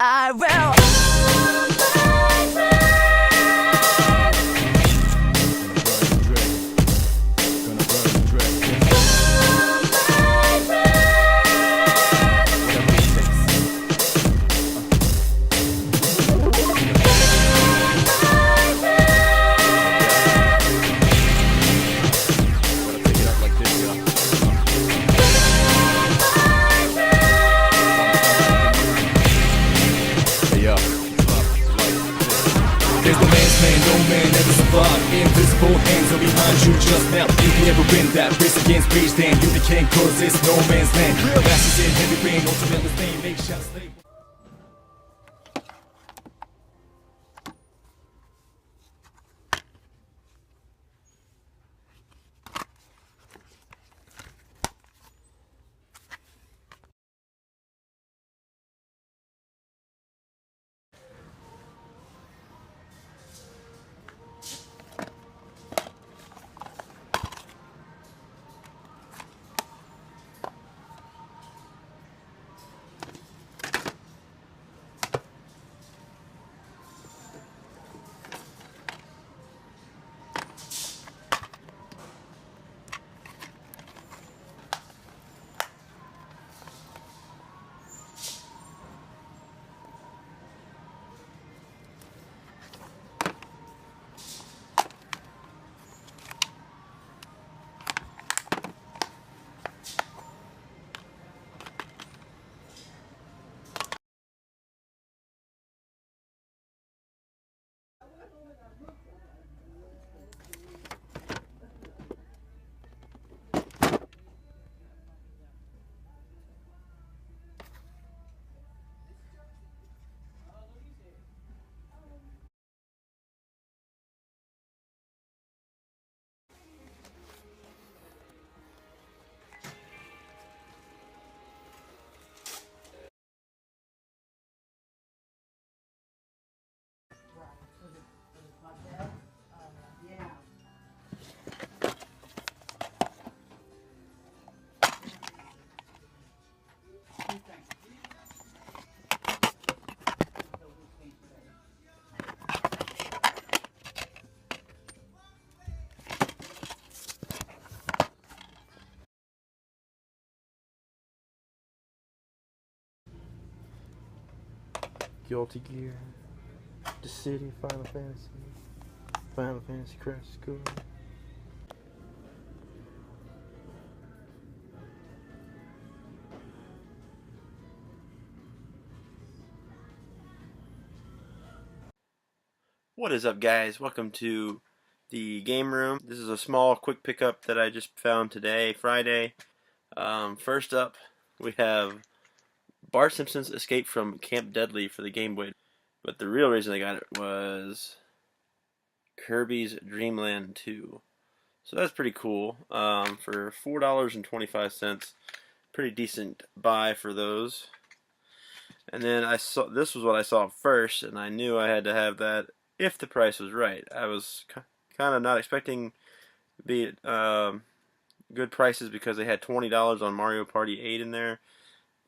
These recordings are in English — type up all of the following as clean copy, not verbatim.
I will. There's no man's man, no man ever survived. Invisible hands are behind you just now. You can never win that race against rage, then you became cause it's no man's land. Masters in heavy rain, ultimate fame, make shots slave. Guilty Gear, The City, Final Fantasy Crash School. What is up, guys? Welcome to the game room. This is a small quick pickup that I just found today, Friday. First up, we have Bart Simpson's Escape from Camp Deadly for the Game Boy. But the real reason I got it was Kirby's Dream Land 2. So that's pretty cool. For $4.25, pretty decent buy for those. And then this was what I saw first, and I knew I had to have that if the price was right. I was kind of not expecting to be good prices because they had $20 on Mario Party 8 in there.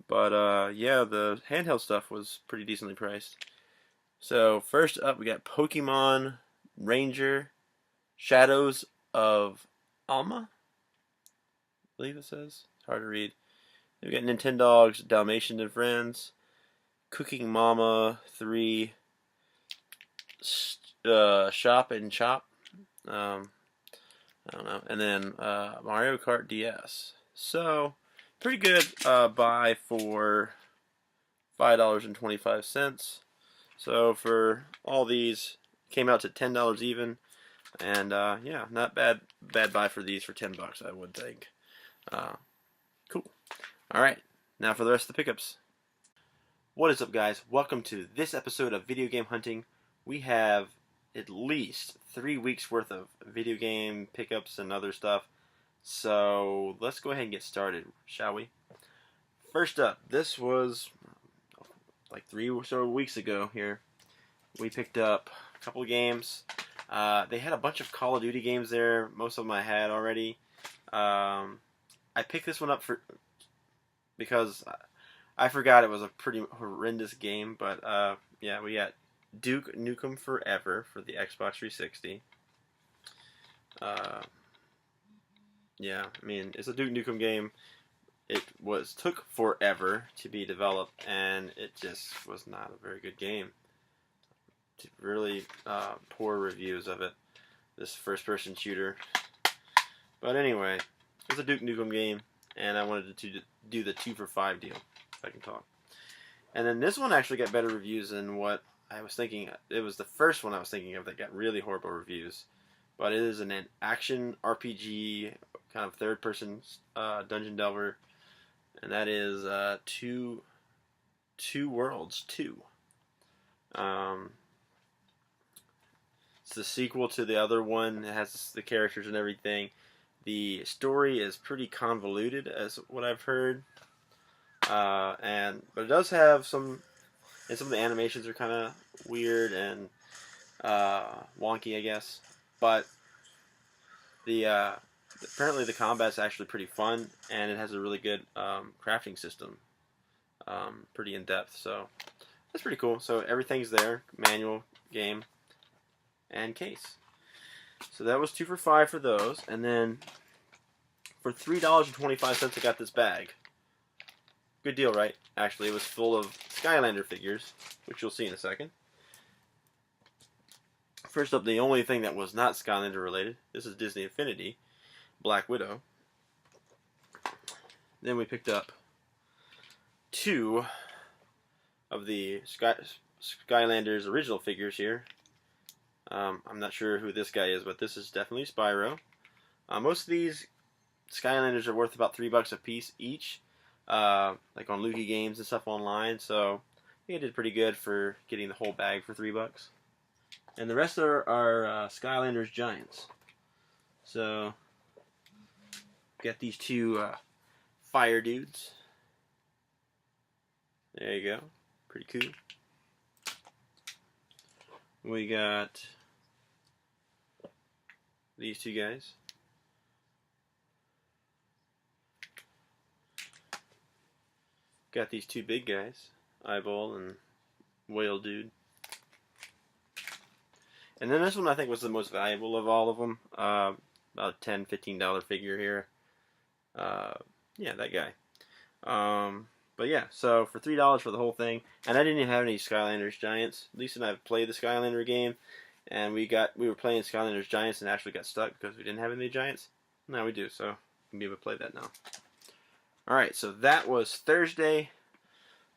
But yeah, the handheld stuff was pretty decently priced. So first up, we got Pokemon Ranger Shadows of Alma, I believe it says. It's hard to read. We got Nintendogs, Dalmatians and Friends, Cooking Mama 3, Shop and Chop, I don't know, and then Mario Kart DS. So pretty good buy for $5.25. So for all these, came out to $10 even, and yeah, not bad buy for these for $10, I would think. Cool. All right, now for the rest of the pickups. What is up, guys? Welcome to this episode of Video Game Hunting. We have at least 3 weeks worth of video game pickups and other stuff. So let's go ahead and get started, shall we? First up, this was like 3 or so weeks ago here. We picked up a couple of games. They had a bunch of Call of Duty games there. Most of them I had already. I picked this one up because I forgot it was a pretty horrendous game, but yeah, we got Duke Nukem Forever for the Xbox 360. Yeah, I mean, it's a Duke Nukem game. It took forever to be developed, and it just was not a very good game. Really poor reviews of it. This first-person shooter. But anyway, it's a Duke Nukem game, and I wanted to do the 2 for $5 deal, if I can talk. And then this one actually got better reviews than what I was thinking. It was the first one I was thinking of that got really horrible reviews. But it is an action RPG, kind of third-person dungeon delver, and that is Two Worlds 2. It's the sequel to the other one. It has the characters and everything. The story is pretty convoluted, as what I've heard, but it does have some. And some of the animations are kind of weird and wonky, I guess. But apparently the combat's actually pretty fun, and it has a really good crafting system, pretty in depth. So that's pretty cool. So everything's there: manual, game, and case. So that was 2 for $5 for those, and then for $3.25 I got this bag. Good deal, right? Actually, it was full of Skylander figures, which you'll see in a second. First up, the only thing that was not Skylander related. This is Disney Infinity, Black Widow. Then we picked up 2 of the Skylanders original figures here. I'm not sure who this guy is, but this is definitely Spyro. Most of these Skylanders are worth about $3 a piece each, like on Luki Games and stuff online. So I think I did pretty good for getting the whole bag for $3. And the rest are Skylanders Giants. So got these 2 fire dudes. There you go, pretty cool. We got these 2 guys. Got these 2 big guys, Eyeball and Whale Dude. And then this one I think was the most valuable of all of them. About a $10, $15 figure here. Yeah, that guy. But yeah, so for $3 for the whole thing, and I didn't even have any Skylanders Giants. Lisa and I have played the Skylander game, and we were playing Skylanders Giants and actually got stuck because we didn't have any Giants. Now we do, so we can be able to play that now. Alright, so that was Thursday,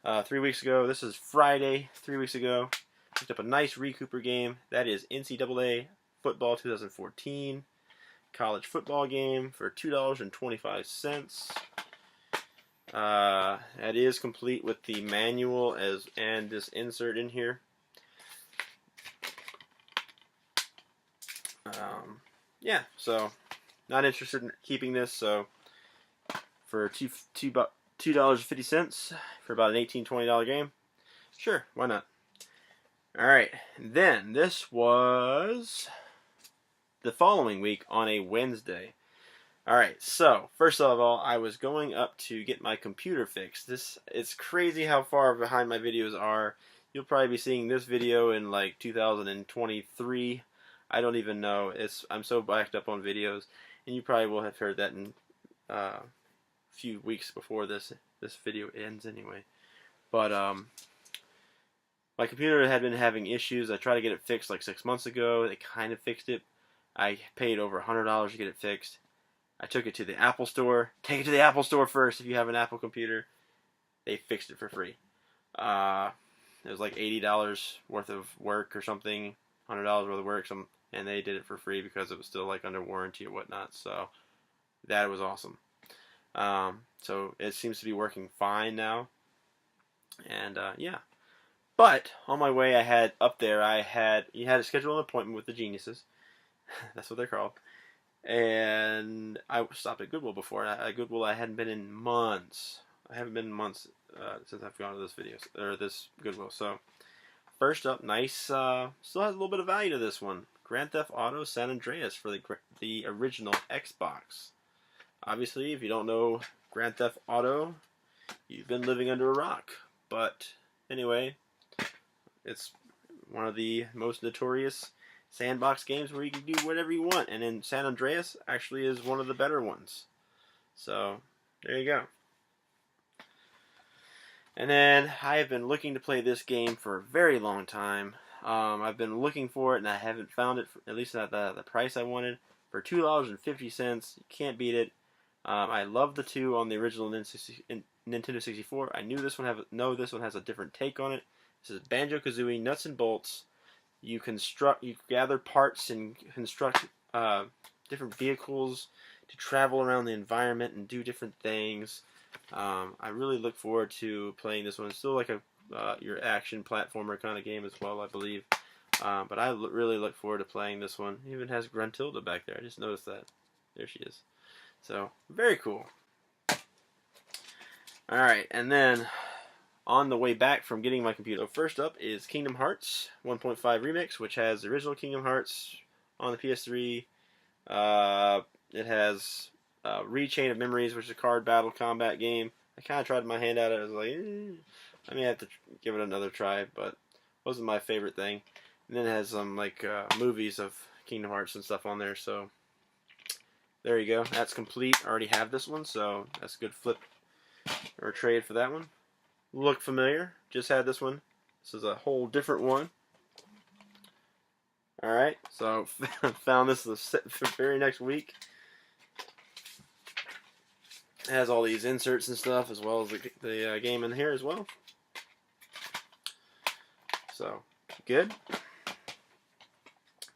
3 weeks ago. This is Friday, 3 weeks ago. Picked up a nice Recooper game. That is NCAA Football 2014 college football game for $2.25. That is complete with the manual and this insert in here. Yeah, so not interested in keeping this. So for $2.50 for about an $18-$20 game, sure, why not? All right, then this was the following week on a Wednesday. Alright, so first of all, I was going up to get my computer fixed. It's crazy how far behind my videos are. You'll probably be seeing this video in like 2023. I don't even know. I'm so backed up on videos, and you probably will have heard that in a few weeks before this video ends anyway. But my computer had been having issues. I tried to get it fixed like 6 months ago. They kind of fixed it. I paid over $100 to get it fixed. I took it to the Apple Store. Take it to the Apple Store first if you have an Apple computer. They fixed it for free. It was like $80 worth of work or something, $100 worth of work, and they did it for free because it was still like under warranty or whatnot. So that was awesome. So it seems to be working fine now. And yeah. But on my way, you had to schedule an appointment with the geniuses. That's what they're called. And I stopped at Goodwill before. At Goodwill, I hadn't been in months. I haven't been in months since I've gone to this Goodwill. So first up, nice. Still has a little bit of value to this one. Grand Theft Auto San Andreas for the original Xbox. Obviously, if you don't know Grand Theft Auto, you've been living under a rock. But anyway, it's one of the most notorious sandbox games where you can do whatever you want, and in San Andreas actually is one of the better ones. So there you go. And then I have been looking to play this game for a very long time. I've been looking for it and I haven't found it, at least at the price I wanted, for $2.50. You can't beat it. I love the 2 on the original Nintendo 64. I knew this one has a different take on it. This is Banjo-Kazooie Nuts and Bolts. You gather parts and construct different vehicles to travel around the environment and do different things. I really look forward to playing this one. It's still like your action platformer kind of game as well, I believe. But I really look forward to playing this one. It even has Gruntilda back there. I just noticed that. There she is. So, very cool. Alright, and then on the way back from getting my computer, so first up is Kingdom Hearts 1.5 Remix, which has the original Kingdom Hearts on the PS3. It has Re-Chain of Memories, which is a card battle combat game. I kind of tried my hand at it. I was like, I may have to give it another try, but it wasn't my favorite thing. And then it has some movies of Kingdom Hearts and stuff on there. So there you go. That's complete. I already have this one, so that's a good flip or trade for that one. Look familiar. Just had this one. This is a whole different one. Alright, so found this the very next week. It has all these inserts and stuff, as well as the game in here as well. So, good.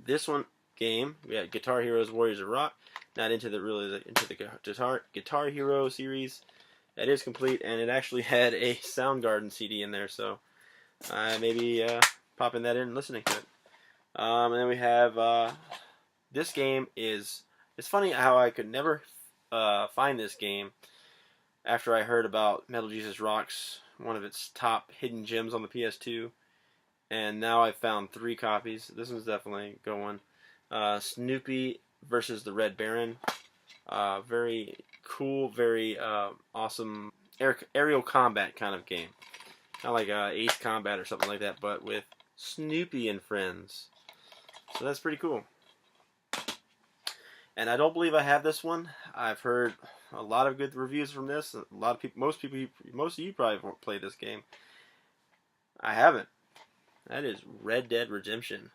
This one game, we got Guitar Heroes Warriors of Rock. Not into the Guitar Hero series. That is complete, and it actually had a Soundgarden CD in there, so maybe popping that in and listening to it. And then we have this game is. It's funny how I could never find this game after I heard about Metal Jesus Rocks, one of its top hidden gems on the PS2, and now I've found 3 copies. This one's definitely a good one. Snoopy versus the Red Baron. Very cool, very awesome aerial combat kind of game. Not like Ace Combat or something like that, but with Snoopy and friends. So that's pretty cool. And I don't believe I have this one. I've heard a lot of good reviews from this. A lot of people, most of you probably won't play this game. I haven't. That is Red Dead Redemption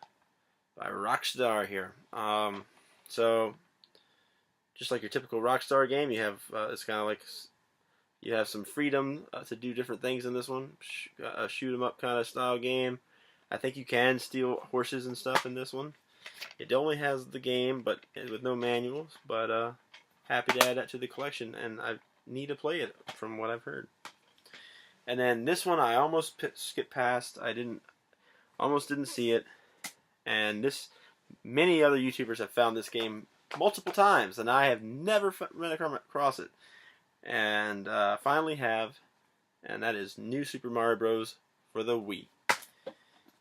by Rockstar here. So just like your typical Rockstar game, you have it's kind of like you have some freedom to do different things in this one. Shoot 'em up kind of style game. I think you can steal horses and stuff in this one. It only has the game, but with no manuals. But happy to add that to the collection, and I need to play it from what I've heard. And then this one I almost skipped past. Almost didn't see it. And many other YouTubers have found this game multiple times, and I have never run across it. And finally have, and that is New Super Mario Bros. For the Wii.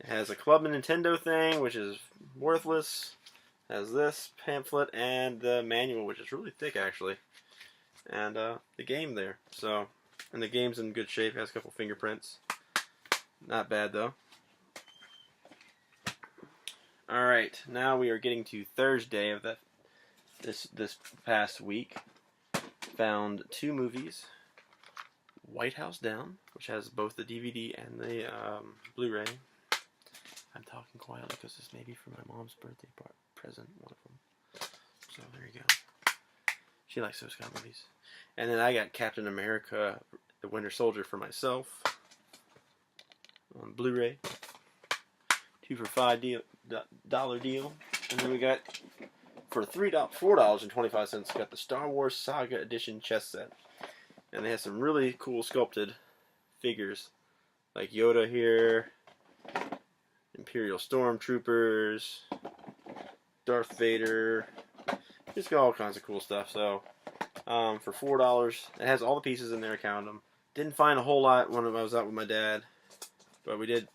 It has a Club Nintendo thing, which is worthless. It has this pamphlet and the manual, which is really thick actually, and the game there. So, and the game's in good shape. It has a couple fingerprints. Not bad though. All right, now we are getting to Thursday of this past week. Found 2 movies. White House Down, which has both the DVD and the Blu-ray. I'm talking quietly because this may be for my mom's birthday present, one of them. So there you go. She likes those kind of movies. And then I got Captain America: The Winter Soldier for myself on Blu-ray. 2 for $5 dollar deal. And then we got for $4.25 got the Star Wars Saga Edition chess set. And they have some really cool sculpted figures like Yoda here, Imperial Stormtroopers, Darth Vader. Just got all kinds of cool stuff. So for $4, it has all the pieces in there. I counted them. Didn't find a whole lot when I was out with my dad, but we did.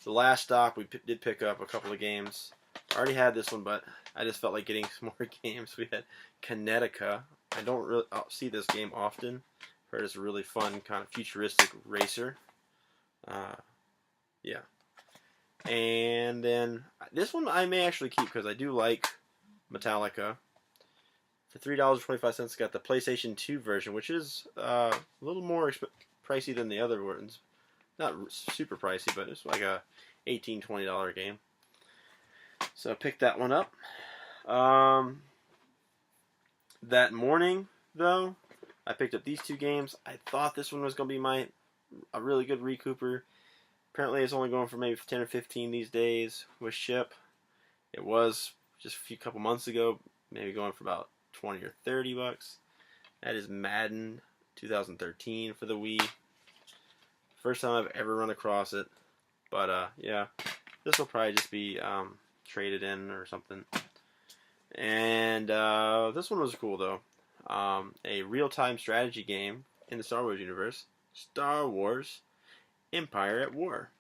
The last stop we did pick up a couple of games. I already had this one, but I just felt like getting some more games. We had Kinetica. I don't really see this game often. Heard it's a really fun kind of futuristic racer. Yeah. And then this one I may actually keep because I do like Metallica. For $3.25, got the PlayStation 2 version, which is a little more pricey than the other ones. Not super pricey, but it's like a $18, $20 game. So I picked that one up. That morning, though, I picked up these two games. I thought this one was going to be a really good recouper. Apparently, it's only going for maybe 10 or 15 these days with ship. It was just a couple months ago, maybe going for about 20 or 30 bucks. That is Madden 2013 for the Wii. First time I've ever run across it. But yeah, this will probably just be traded in or something. And this one was cool though. A real-time strategy game in the Star Wars universe. Star Wars Empire at War.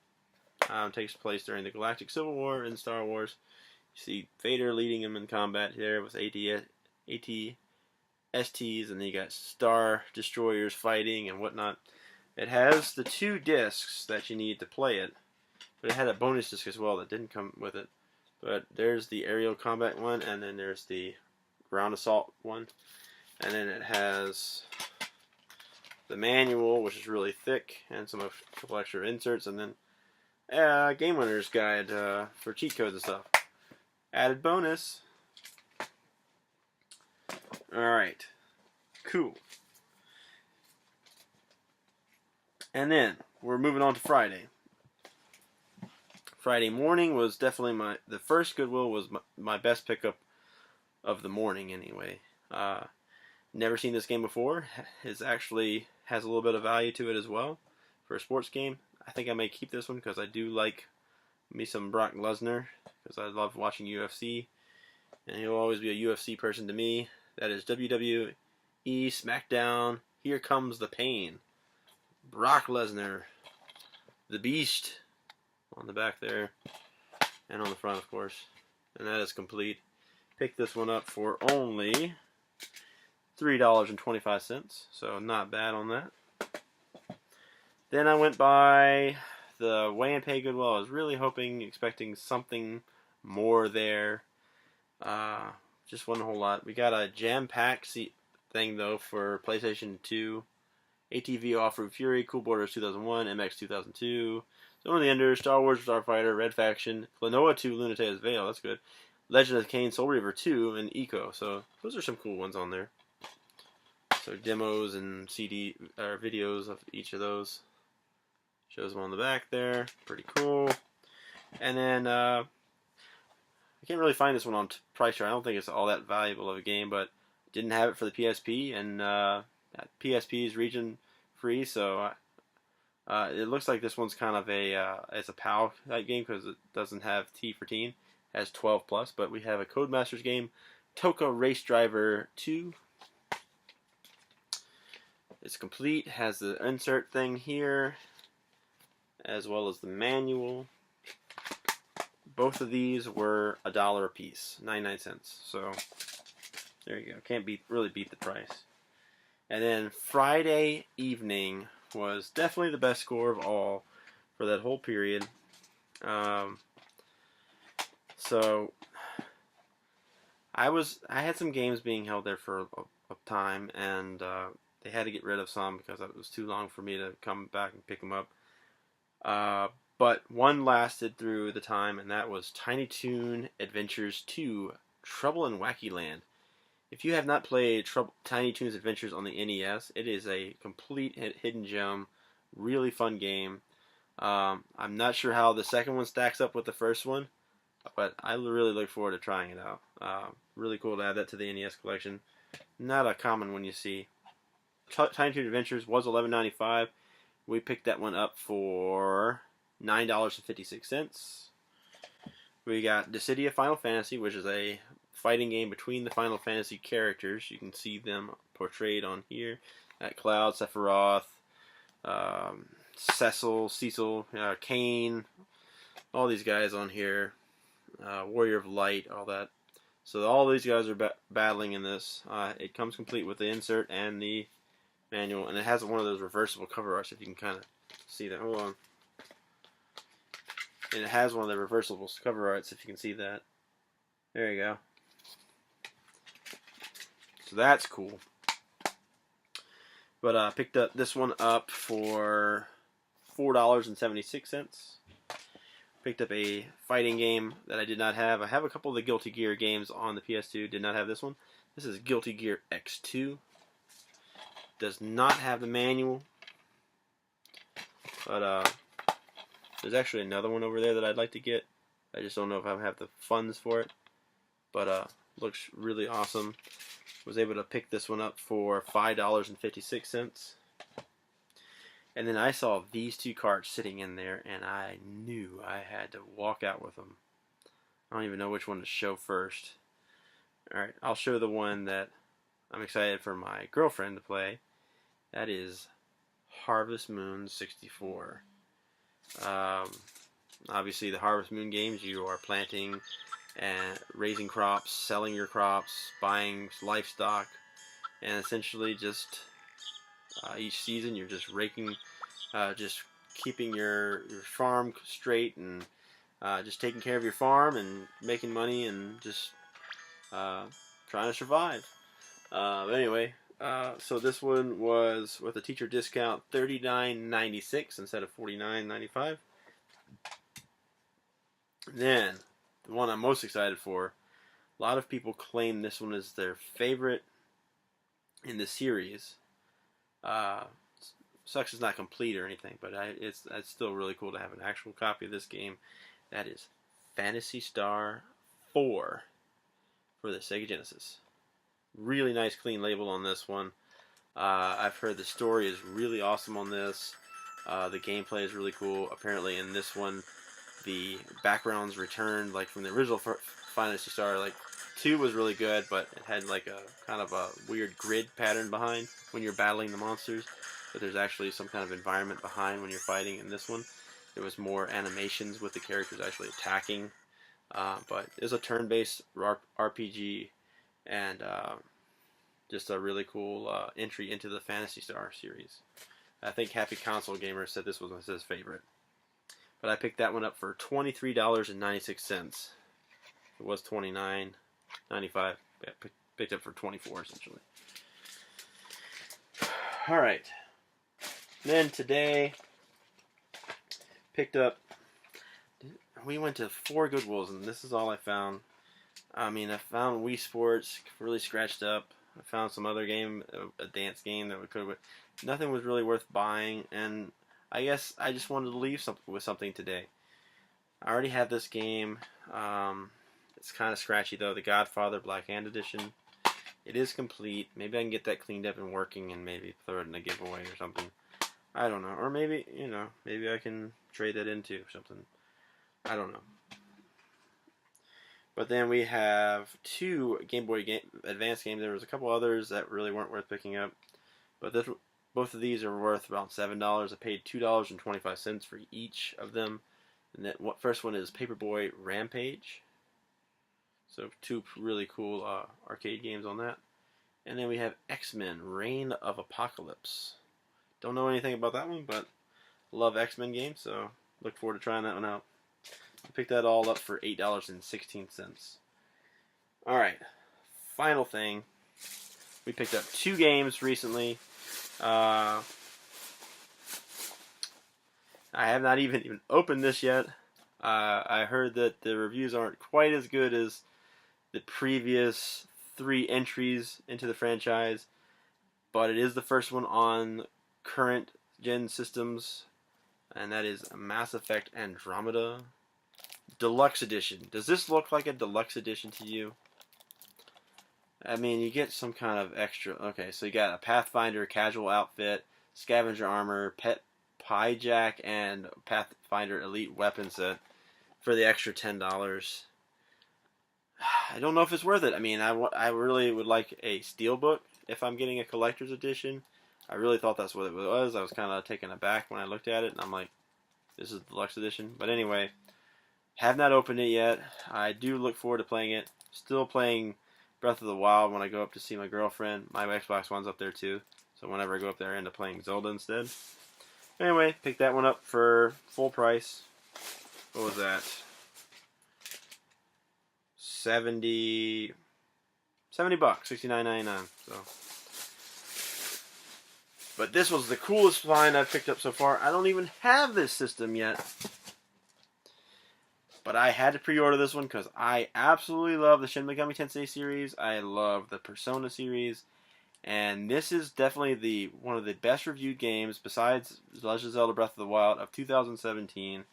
Takes place during the Galactic Civil War in Star Wars. You see Vader leading him in combat there with AT-STs, and then you got Star Destroyers fighting and whatnot. It has the 2 discs that you need to play it, but it had a bonus disc as well that didn't come with it. But there's the aerial combat one, and then there's the ground assault one, and then it has the manual, which is really thick, and a couple extra inserts, and then a Game Winner's Guide for cheat codes and stuff. Added bonus. Alright. Cool. And then, we're moving on to Friday. Friday morning was definitely the first Goodwill was my best pickup of the morning anyway. Never seen this game before. It actually has a little bit of value to it as well for a sports game. I think I may keep this one because I do like me some Brock Lesnar because I love watching UFC, and he'll always be a UFC person to me. That is WWE SmackDown. Here comes the pain. Brock Lesnar, the Beast, on the back there, and on the front, of course. And that is complete. Picked this one up for only $3.25, so not bad on that. Then I went by the Weigh and Pay Goodwill. I was really expecting something more there. Just wasn't a whole lot. We got a jam-packed thing, though, for PlayStation 2. ATV Off-Road Fury, Cool Borders 2001, MX 2002, Zone of the Enders, Star Wars Starfighter, Red Faction, Klonoa 2, Lunatea's Veil, that's good. Legend of Kain, Soul Reaver 2, and Eco. So those are some cool ones on there. So demos and videos of each of those. Shows them on the back there. Pretty cool. And then I can't really find this one on Price Chart. I don't think it's all that valuable of a game, but didn't have it for the PSP, and PSP is region free, so it looks like this one's kind of it's a PAL type game because it doesn't have T for teen. It has 12 plus, but we have a Codemasters game, Toka Race Driver 2. It's complete, has the insert thing here, as well as the manual. Both of these were $1 a piece, 99 cents. So there you go. Can't really beat the price. And then Friday evening was definitely the best score of all for that whole period. So I had some games being held there for a time, and they had to get rid of some because it was too long for me to come back and pick them up. But one lasted through the time, and that was Tiny Toon Adventures 2: Trouble in Wacky Land. If you have not played Tiny Toon's Adventures on the NES, it is a complete hidden gem, really fun game. I'm not sure how the second one stacks up with the first one, but I really look forward to trying it out. Really cool to add that to the NES collection. Not a common one you see. Tiny Toon Adventures was $11.95. We picked that one up for $9.56. We got Dissidia Final Fantasy, which is a fighting game between the Final Fantasy characters. You can see them portrayed on here. Got Cloud, Sephiroth, Cecil, Kain, all these guys on here. Warrior of Light, all that. So all these guys are battling in this. It comes complete with the insert and the manual, and it has one of those reversible cover arts, if you can kind of see that. Hold on. And it has one of the reversible cover arts, if you can see that. There you go. So that's cool. But I picked up this one up for $4.76. Picked up a fighting game that I did not have. I have a couple of the Guilty Gear games on the PS2. Did not have this one. This is Guilty Gear X2. Does not have the manual. But there's actually another one over there that I'd like to get. I just don't know if I have the funds for it. But looks really awesome. Was able to pick this one up for $5.56. And then I saw these two carts sitting in there, and I knew I had to walk out with them. I don't even know which one to show first. Alright, I'll show the one that I'm excited for my girlfriend to play. That is Harvest Moon 64. Obviously, the Harvest Moon games, you are planting and raising crops, selling your crops, buying livestock, and essentially just each season you're just raking, just keeping your farm straight, and just taking care of your farm and making money and just trying to survive. But anyway, so this one was with a teacher discount $39.96 instead of $49.95. Then the one I'm most excited for, a lot of people claim this one is their favorite in the series. Sucks it's not complete or anything, but it's still really cool to have an actual copy of this game. That is Phantasy Star 4 for the Sega Genesis. Really nice clean label on this one. I've heard the story is really awesome on this. The gameplay is really cool. Apparently in this one, the backgrounds returned, like from the original Phantasy Star. Like 2 was really good, but it had like a kind of a weird grid pattern behind when you're battling the monsters. But there's actually some kind of environment behind when you're fighting. In this one, there was more animations with the characters actually attacking. But it's a turn-based RPG, and just a really cool entry into the Phantasy Star series. I think Happy Console Gamer said this was his favorite. But I picked that one up for $23.96. It was $29.95. Yeah, picked up for $24 essentially. Alright. Then today, picked up, we went to 4 Goodwills, and this is all I found. I mean, I found Wii Sports, really scratched up. I found some other game, a dance game that we could have. Nothing was really worth buying, and I guess I just wanted to leave with something today. I already have this game. It's kind of scratchy though. The Godfather Black Hand Edition. It is complete. Maybe I can get that cleaned up and working, and maybe throw it in a giveaway or something. I don't know. Or maybe, maybe I can trade that into something. I don't know. But then we have 2 Game Boy Advance games. There was a couple others that really weren't worth picking up. But both of these are worth about $7. I paid $2.25 for each of them. And that first one is Paperboy Rampage. So 2 really cool arcade games on that. And then we have X-Men Reign of Apocalypse. Don't know anything about that one, but love X-Men games, so look forward to trying that one out. I picked that all up for $8.16. Alright, final thing. We picked up 2 games recently. I have not even opened this yet. I heard that the reviews aren't quite as good as the previous 3 entries into the franchise, but it is the first one on current gen systems, and that is Mass Effect Andromeda Deluxe Edition. Does this look like a deluxe edition to you? I mean, you get some kind of extra. Okay, so you got a Pathfinder casual outfit, scavenger armor, pet Pyjak, and Pathfinder elite weapon set for the extra $10. I don't know if it's worth it. I mean, I really would like a steelbook if I'm getting a collector's edition. I really thought that's what it was. I was kind of taken aback when I looked at it, and I'm like, this is the deluxe edition. But anyway, have not opened it yet. I do look forward to playing it. Still playing Breath of the Wild when I go up to see my girlfriend. My Xbox One's up there too, So whenever I go up there, I end up playing Zelda instead. Anyway, picked that one up for full price. What was that? $70 bucks, $69.99. So, but this was the coolest find I've picked up so far. I don't even have this system yet, but I had to pre-order this one because I absolutely love the Shin Megami Tensei series. I love the Persona series, and this is definitely one of the best reviewed games besides Legend of Zelda: Breath of the Wild of 2017.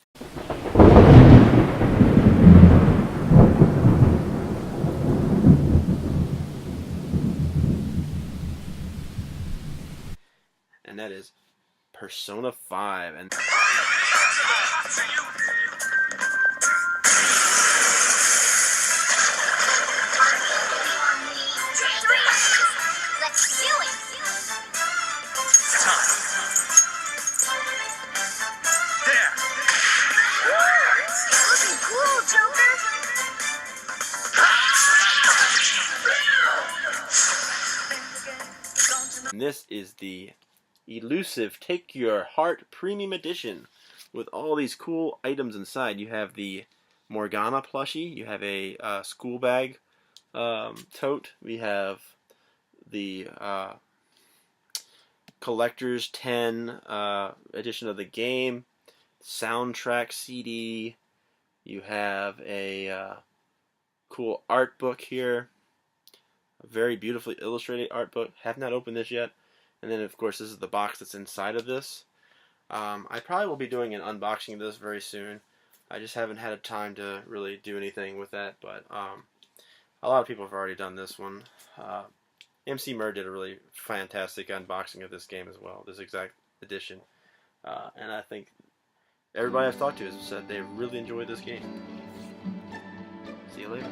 And that is Persona 5. And Let's do it. There. Looking cool, Joker. And this is the elusive Take Your Heart Premium Edition with all these cool items inside. You have the Morgana plushie. You have a school bag tote. We have the Collector's 10 edition of the game. Soundtrack CD. You have a cool art book here. A very beautifully illustrated art book. Have not opened this yet. And then, of course, this is the box that's inside of this. I probably will be doing an unboxing of this very soon. I just haven't had time to really do anything with that. But a lot of people have already done this one. MC Mur did a really fantastic unboxing of this game as well. This exact edition. And I think everybody I've talked to has said they really enjoyed this game. See you later.